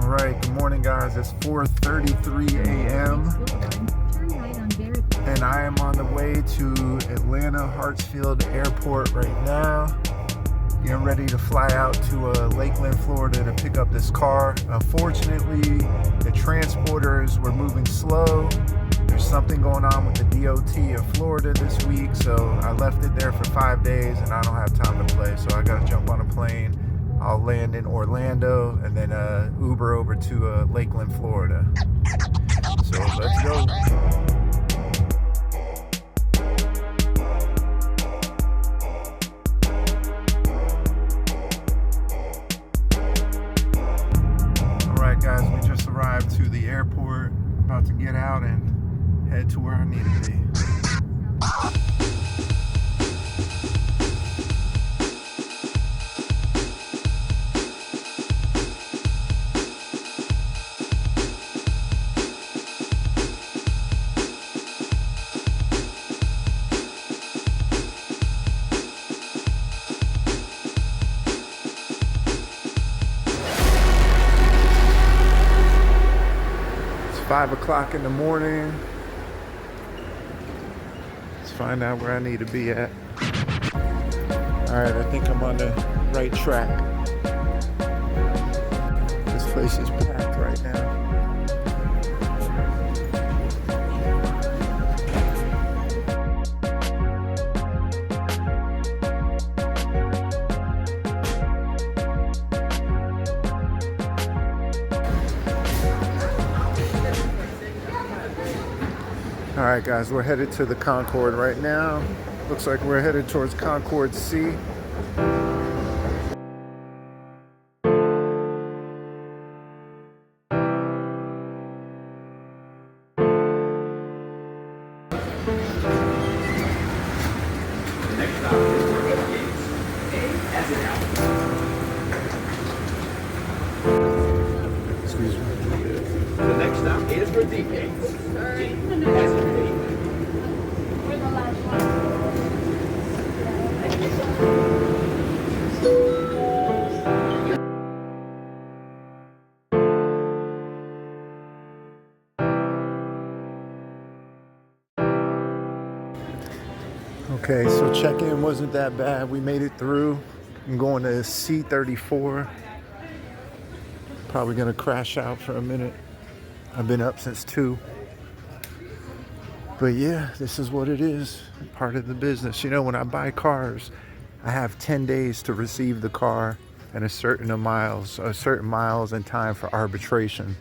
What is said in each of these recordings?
Alright, good morning guys. It's 4:33 a.m. and I am on the way to Atlanta Hartsfield Airport right now. Getting ready to fly out to Lakeland, Florida to pick up this car. Unfortunately, the transporters were moving slow. There's something going on with the DOT of Florida this week, so I left it there for 5 days and I don't have time to play, so I gotta jump on a plane. I'll land in Orlando and then Uber over to Lakeland, Florida. So let's go. Alright guys, we just arrived to the airport. About to get out and head to where I need to be. It's 5 o'clock in the morning. Let's find out where I need to be at. Alright, I think I'm on the right track. This place is packed right now. Alright guys, we're headed to the Concorde right now. Looks like we're headed towards Concorde C. Excuse me. The next stop is for D gates. Okay, so check-in wasn't that bad. We made it through. I'm going to C34. Probably gonna crash out for a minute. I've been up since 2. But yeah, this is what it is. Part of the business. You know, when I buy cars, I have 10 days to receive the car and a certain miles and time for arbitration.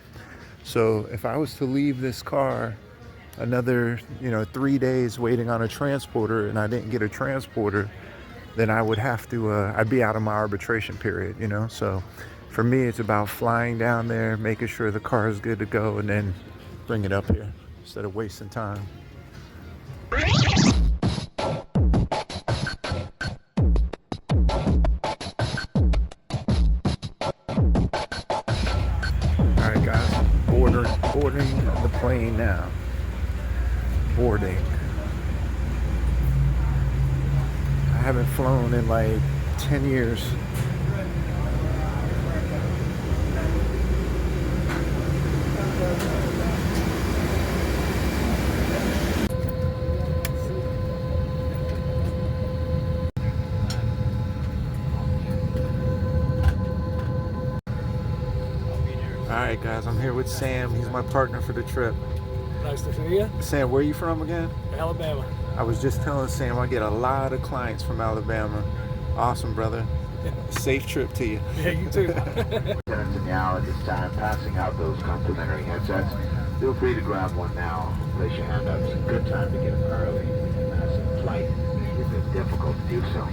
So if I was to leave this car another 3 days waiting on a transporter and I didn't get a transporter, then I would have to I'd be out of my arbitration period, so for me it's about flying down there, making sure the car is good to go, and then bring it up here instead of wasting time. Alright guys, boarding the plane now. Boarding. I haven't flown in like 10 years. Alright guys, I'm here with Sam. He's my partner for the trip. Nice to see you. Sam, where are you from again? Alabama. I was just telling Sam I get a lot of clients from Alabama. Awesome, brother. Safe trip to you. Yeah, you too. Now at this time, passing out those complimentary headsets. Feel free to grab one now. Place your hand up. It's a good time to get them early. Massive flight. If it's difficult to do so.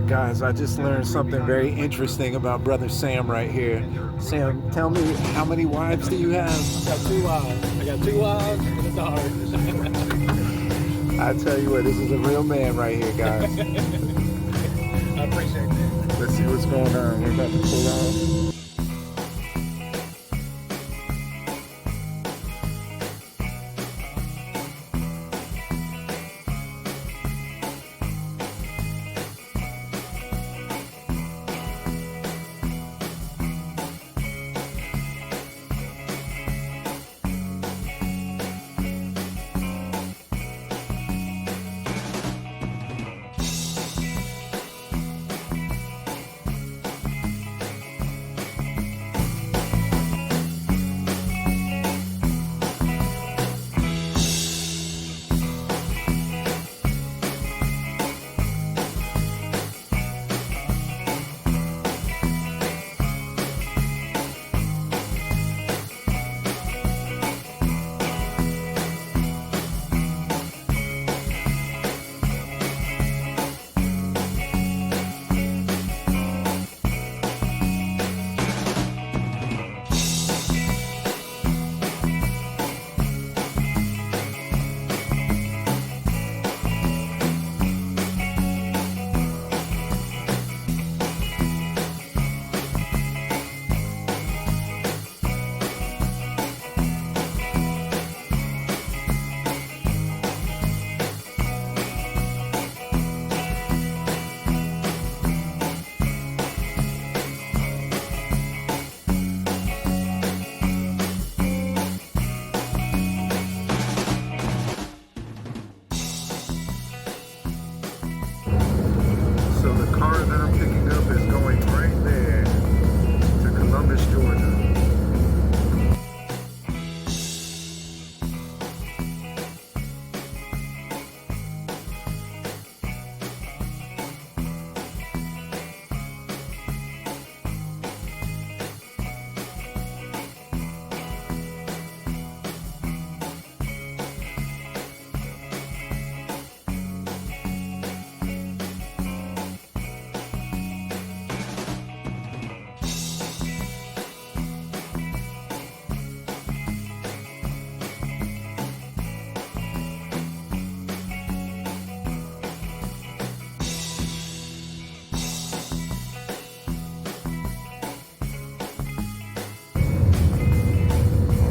Guys, I just learned something very interesting about brother Sam right here. Sam, tell me, how many wives do you have? I got 2 wives. I got 2 wives and a daughter. I tell you what, this is a real man right here, guys. I appreciate that. Let's see what's going on. We're about to pull out.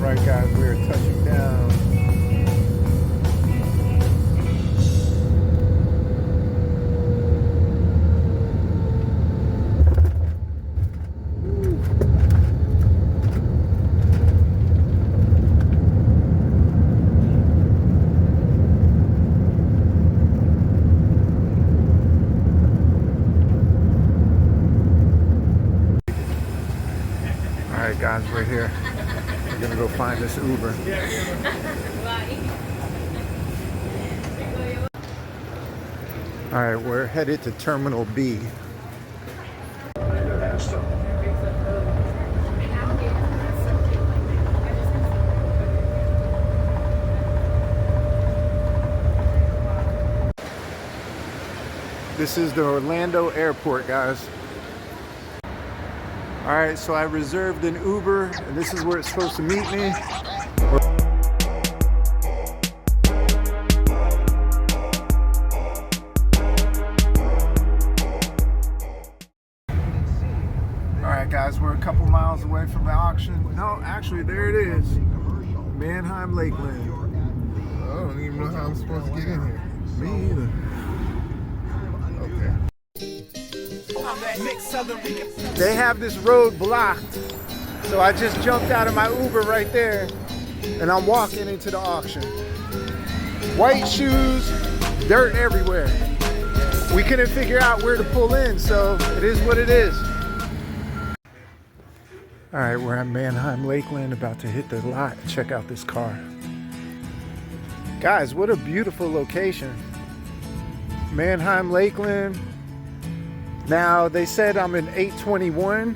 Alright guys, we are touching down. Alright guys, we're here. We're gonna go find this Uber. Alright, we're headed to Terminal B. This is the Orlando airport, guys. Alright, so I reserved an Uber, and this is where it's supposed to meet me. Alright guys, we're a couple miles away from the auction. No, actually there it is. Manheim Lakeland. I don't even know how I'm supposed to get in here. Me either. Okay. They have this road blocked, so I just jumped out of my Uber right there, and I'm walking into the auction. White shoes, dirt everywhere. We couldn't figure out where to pull in, so it is what it is. All right, we're at Manheim Lakeland, about to hit the lot. Check out this car. Guys, what a beautiful location. Manheim Lakeland. Now, they said I'm in 821,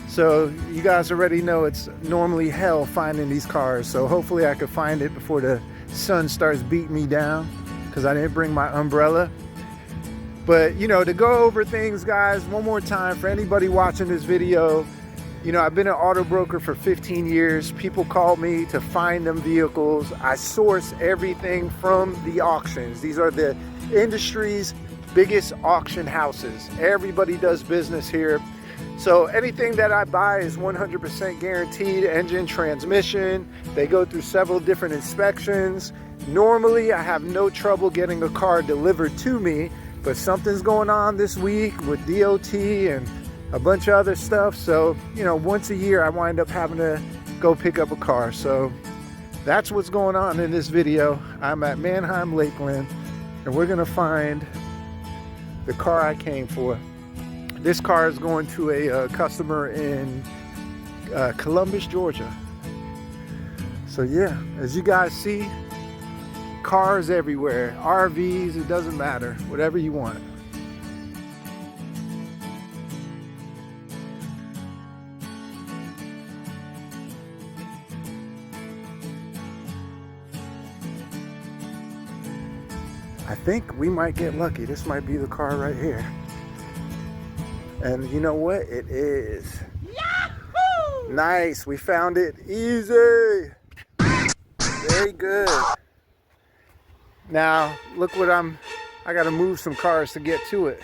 so you guys already know it's normally hell finding these cars, so hopefully I can find it before the sun starts beating me down, because I didn't bring my umbrella. But, you know, to go over things, guys, one more time, for anybody watching this video, you know, I've been an auto broker for 15 years. People call me to find them vehicles. I source everything from the auctions. These are the industry's biggest auction houses. Everybody does business here. So anything that I buy is 100% guaranteed. Engine, transmission, they go through several different inspections. Normally I have no trouble getting a car delivered to me, but something's going on this week with DOT and a bunch of other stuff. So, you know, once a year I wind up having to go pick up a car. So that's what's going on in this video. I'm at Manheim Lakeland, and we're gonna find the car I came for. This car is going to a customer in Columbus, Georgia. So yeah, as you guys see, cars everywhere, RVs, it doesn't matter, whatever you want. I think we might get lucky. This might be the car right here. And you know what? It is. Yahoo! Nice. We found it easy. Very good. Now, look what I got to move some cars to get to it.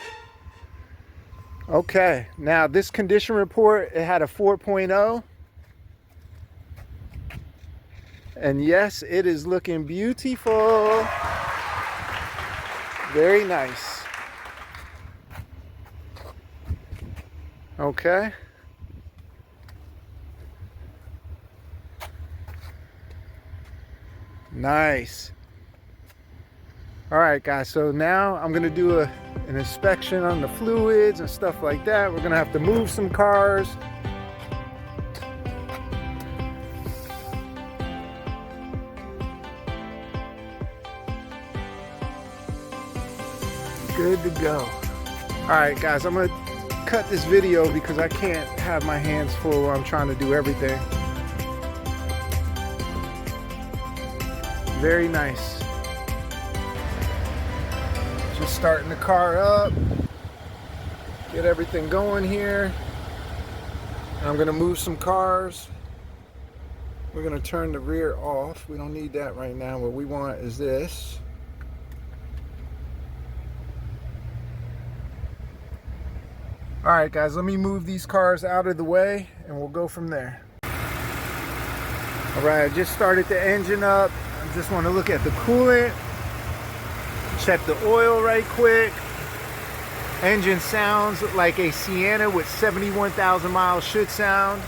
Okay. Now, this condition report, it had a 4.0. And yes, it is looking beautiful. Very nice. Okay. Nice. All right, guys, so now I'm gonna do an inspection on the fluids and stuff like that. We're gonna have to move some cars. Good to go. All right, guys, I'm gonna cut this video because I can't have my hands full while I'm trying to do everything. Very nice. Just starting the car up. Get everything going here. I'm gonna move some cars. We're gonna turn the rear off. We don't need that right now. What we want is this. All right, guys, let me move these cars out of the way and we'll go from there. All right, I just started the engine up. I just want to look at the coolant, check the oil right quick. Engine sounds like a Sienna with 71,000 miles should sound.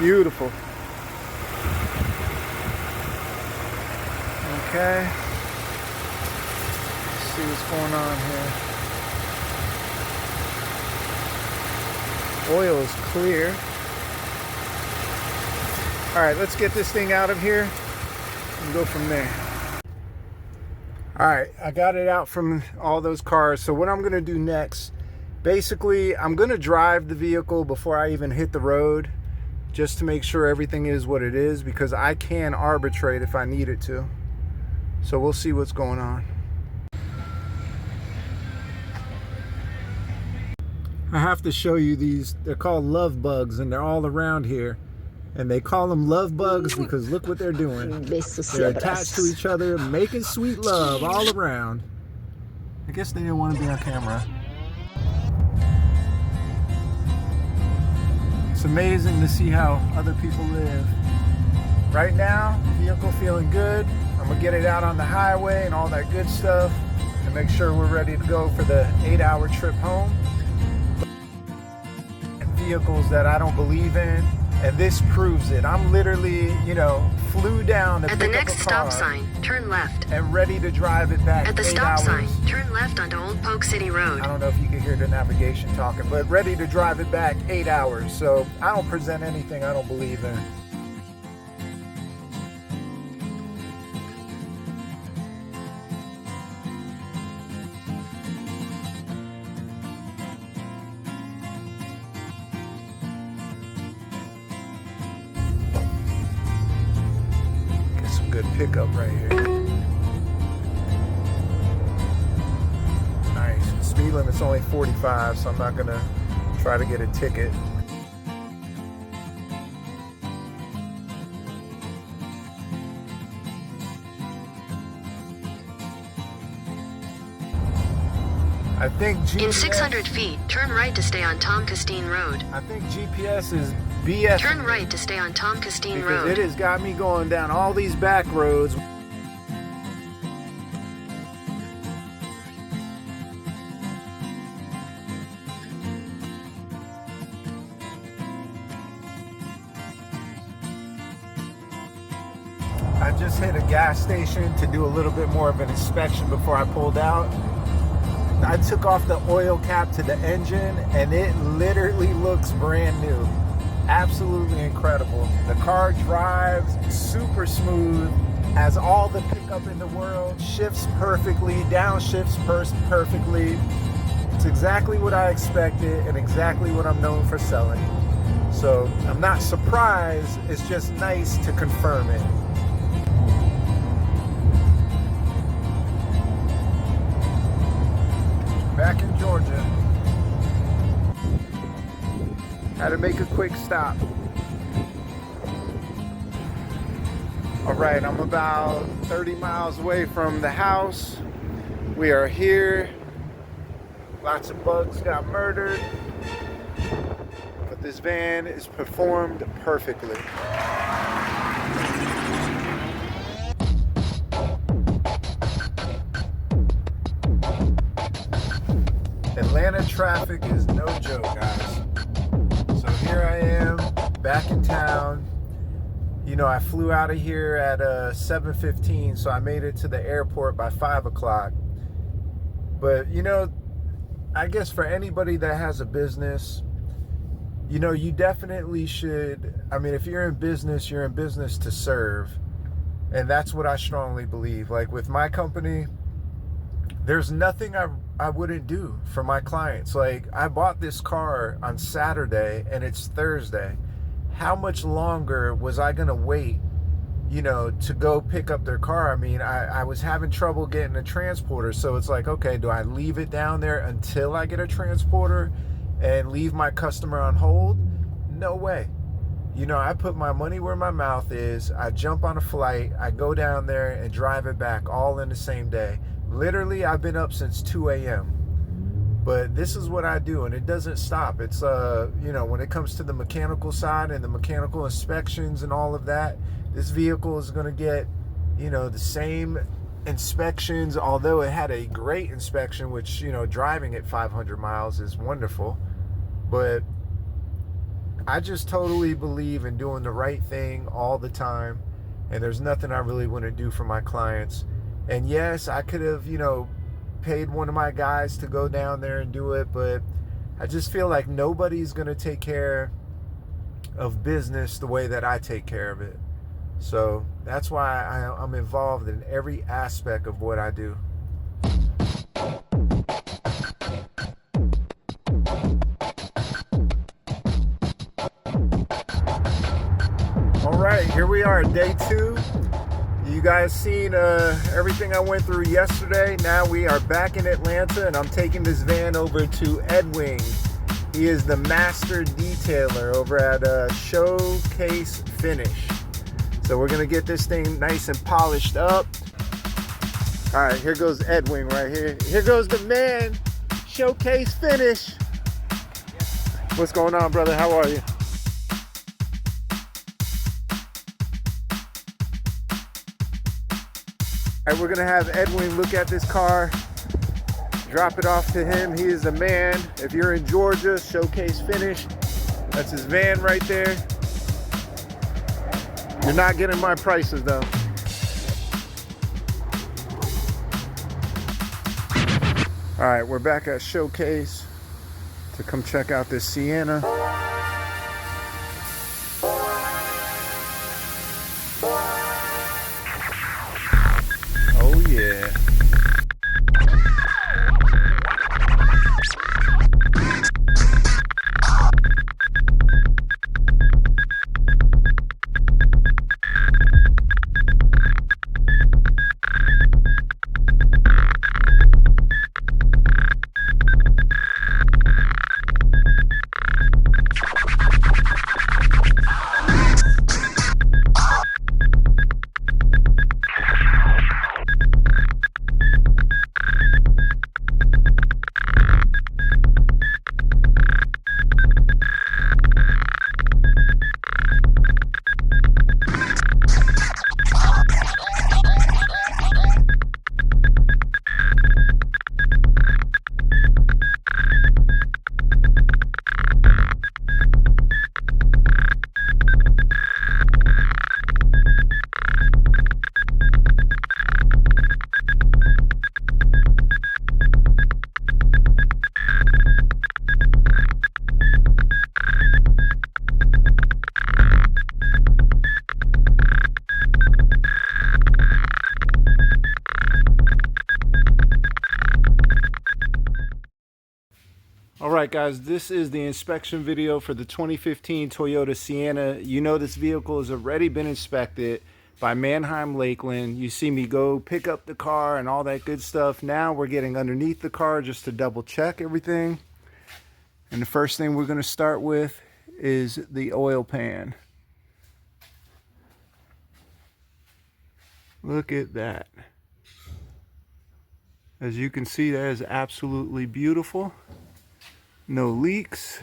Beautiful. Okay. Let's see what's going on here. Oil is clear. All right, let's get this thing out of here and go from there. All right, I got it out from all those cars. So what I'm gonna do next, basically, I'm gonna drive the vehicle before I even hit the road, just to make sure everything is what it is, because I can arbitrate if I needed to. So we'll see what's going on. I have to show you these. They're called love bugs, and they're all around here. And they call them love bugs because look what they're doing. They're attached to each other, making sweet love all around. I guess they didn't want to be on camera. It's amazing to see how other people live. Right now, vehicle feeling good. I'm gonna get it out on the highway and all that good stuff and make sure we're ready to go for the 8-hour trip home. Vehicles that I don't believe in, and this proves it. I'm literally, flew down to at pick the next up a car stop sign, turn left. and ready to drive it back. At the 8 stop hours. sign, turn left onto Old Polk City Road. I don't know if you can hear the navigation talking, but ready to drive it back 8 hours. So I don't present anything I don't believe in. Good pickup right here. Nice. Speed limit's only 45, so I'm not gonna try to get a ticket. I think GPS, in 600 feet, turn right to stay on Tom Castine Road. I think GPS is BS. Turn right to stay on Tom Castine because Road. it has got me going down all these back roads. I just hit a gas station to do a little bit more of an inspection before I pulled out. I took off the oil cap to the engine and it literally looks brand new. Absolutely incredible. The car drives super smooth, has all the pickup in the world, shifts perfectly, downshifts perfectly. It's exactly what I expected and exactly what I'm known for selling. So I'm not surprised, it's just nice to confirm it. Back in Georgia. Had to make a quick stop. All right, I'm about 30 miles away from the house. We are here. Lots of bugs got murdered. But this van is performed perfectly. Atlanta traffic is no joke, guys. So here I am, back in town. I flew out of here at 7:15, so I made it to the airport by 5 o'clock. But, I guess for anybody that has a business, you definitely should, if you're in business to serve. And that's what I strongly believe. Like with my company, there's nothing I wouldn't do for my clients. Like I bought this car on Saturday and it's Thursday. How much longer was I gonna wait, to go pick up their car? I was having trouble getting a transporter. So it's like, okay, do I leave it down there until I get a transporter and leave my customer on hold? No way. I put my money where my mouth is. I jump on a flight, I go down there and drive it back all in the same day. Literally, I've been up since 2 a.m. But this is what I do, and it doesn't stop. It's you know, when it comes to the mechanical side and the mechanical inspections and all of that, this vehicle is going to get, you know, the same inspections, although it had a great inspection, which, you know, driving at 500 miles is wonderful. But I just totally believe in doing the right thing all the time, and there's nothing I really want to do for my clients. And yes, I could have, you know, paid one of my guys to go down there and do it, but I just feel like nobody's going to take care of business the way that I take care of it. So that's why I'm involved in every aspect of what I do. All right, here we are, day 2. You guys seen everything I went through yesterday. Now we are back in Atlanta, and I'm taking this van over to Edwing. He is the master detailer over at Showcase Finish. So we're gonna get this thing nice and polished up. All right, here goes Edwing right here. Here goes the man, Showcase Finish. What's going on, brother? How are you? All right, we're gonna have Edwin look at this car, drop it off to him. He is the man. If you're in Georgia, Showcase Finish, that's his van right there. You're not getting my prices though. All right, we're back at Showcase to come check out this Sienna. Oh yeah. Alright guys, this is the inspection video for the 2015 Toyota Sienna. You know this vehicle has already been inspected by Mannheim Lakeland. You see me go pick up the car and all that good stuff. Now we're getting underneath the car just to double check everything. And the first thing we're going to start with is the oil pan. Look at that. As you can see, that is absolutely beautiful. No leaks.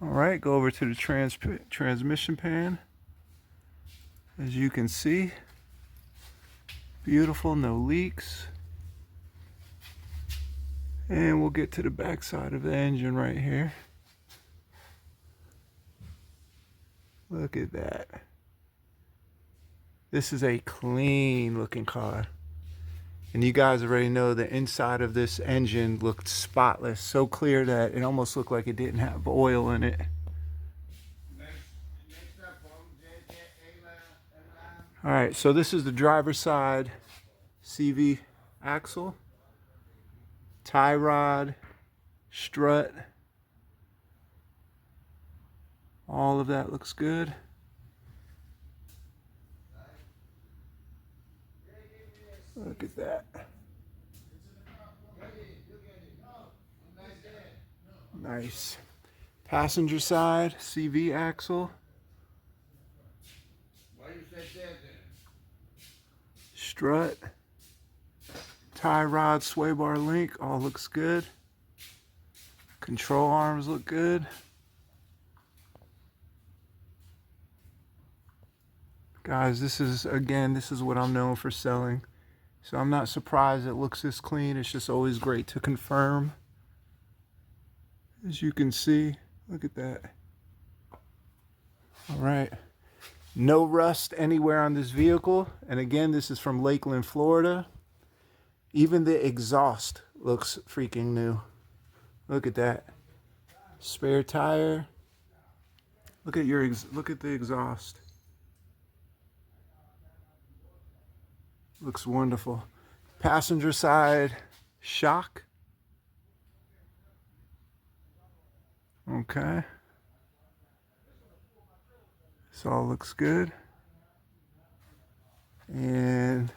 All right, go over to the transmission pan. As you can see, beautiful, no leaks. And we'll get to the back side of the engine right here. Look at that. This is a clean looking car. And you guys already know the inside of this engine looked spotless, so clear that it almost looked like it didn't have oil in it. All right, so this is the driver's side CV axle, tie rod, strut. All of that looks good. Look at that. Nice. Passenger side, CV axle. Strut. Tie rod, sway bar link, all looks good. Control arms look good. Guys, this is what I'm known for selling. So I'm not surprised it looks this clean. It's just always great to confirm. As you can see, look at that. All right. No rust anywhere on this vehicle. And again, this is from Lakeland, Florida. Even the exhaust looks freaking new. Look at that. Spare tire. Look at the exhaust. Looks wonderful. Passenger side shock. Okay. This all looks good. And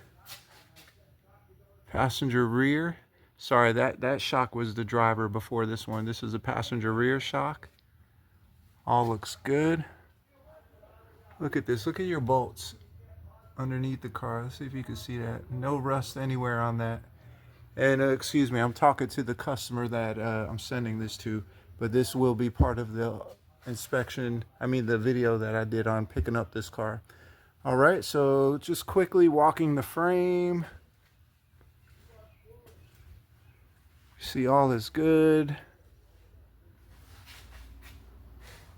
passenger rear. Sorry, that shock was the driver before this one. This is a passenger rear shock. All looks good. Look at this. Look at your bolts underneath the car. Let's see if you can see that. No rust anywhere on that. And excuse me, I'm talking to the customer that I'm sending this to, but this will be part of the inspection. I mean, the video that I did on picking up this car. All right, so just quickly walking the frame. See, all is good.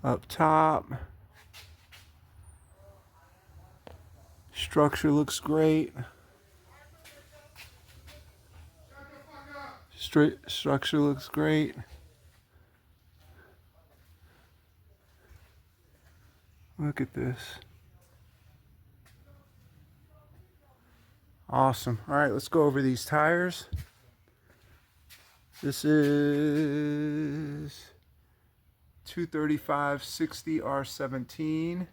Up top. Structure looks great. Structure looks great. Look at this. Awesome. All right, let's go over these tires. This is 235/60 R17.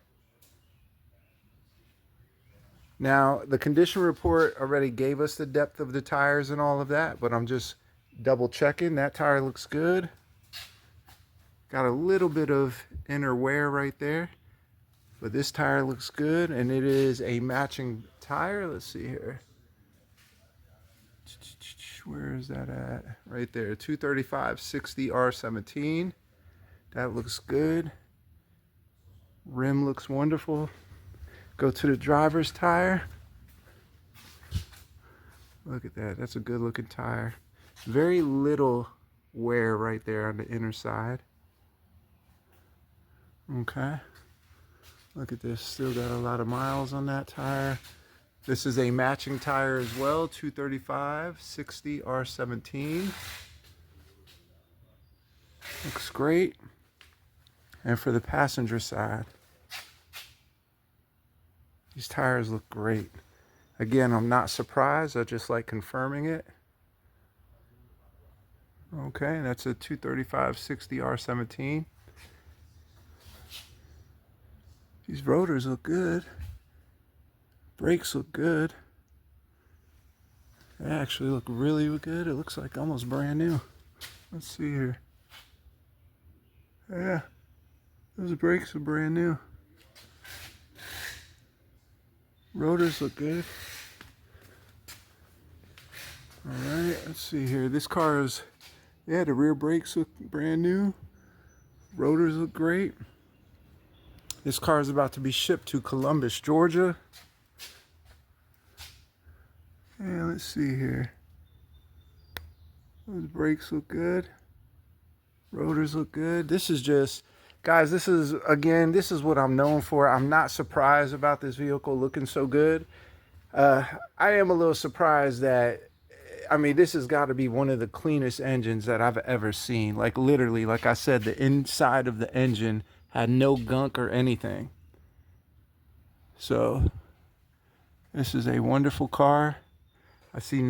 Now, the condition report already gave us the depth of the tires and all of that, but I'm just double checking. That tire looks good. Got a little bit of inner wear right there, but this tire looks good, and it is a matching tire. Let's see here. Where is that at? Right there, 235/60 R17. That looks good. Rim looks wonderful. Go to the driver's tire. Look at that. That's a good looking tire. Very little wear right there on the inner side. Okay. Look at this. Still got a lot of miles on that tire. This is a matching tire as well. 235/60 R17. Looks great. And for the passenger side, these tires look great. Again, I'm not surprised. I just like confirming it. Okay, that's a 235/60 R17. These rotors look good. Brakes look good. They actually look really good. It looks like almost brand new. Let's see here. Yeah, those brakes are brand new. Rotors look good. All right, let's see here. This car is, yeah, the rear brakes look brand new. Rotors look great. This car is about to be shipped to Columbus, Georgia. Yeah, let's see here. Those brakes look good. Rotors look good. This is just, guys, this is what I'm known for. I'm not surprised about this vehicle looking so good. I am a little surprised that, I mean, this has got to be one of the cleanest engines that I've ever seen. Like literally, like I said, the inside of the engine had no gunk or anything. So this is a wonderful car. I see no